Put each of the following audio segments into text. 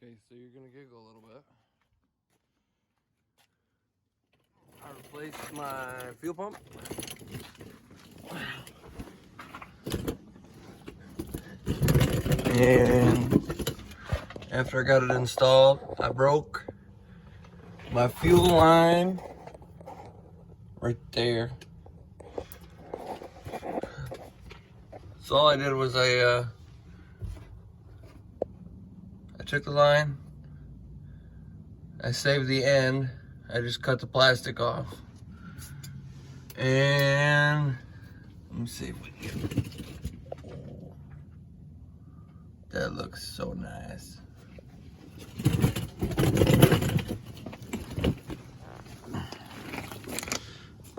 Okay, so you're gonna giggle a little bit. I replaced my fuel pump. And after I got it installed, I broke my fuel line right there. So all I did was I took the line, I saved the end, I just cut the plastic off. And let me see. That looks so nice.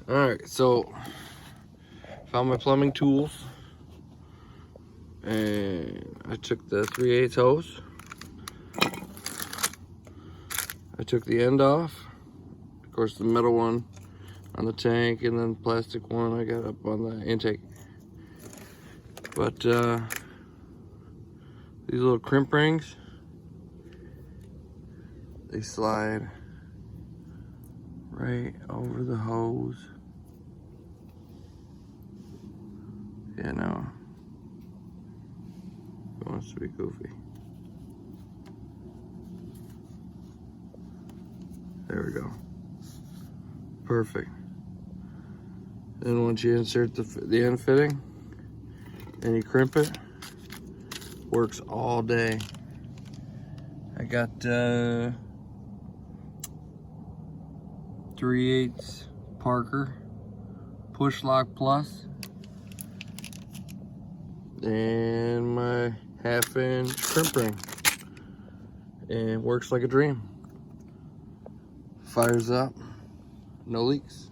Alright, so found my plumbing tools. And I took the 3/8 hose. I took the end off. Of course, the metal one on the tank, and then the plastic one I got up on the intake. But these little crimp rings, they slide right over the hose. Yeah, no. It wants to be goofy. There we go. Perfect. Then once you insert the end fitting and you crimp it, works all day. I got 3/8 Parker push lock plus and my 1/2" crimp ring, and works like a dream. Fires up, no leaks.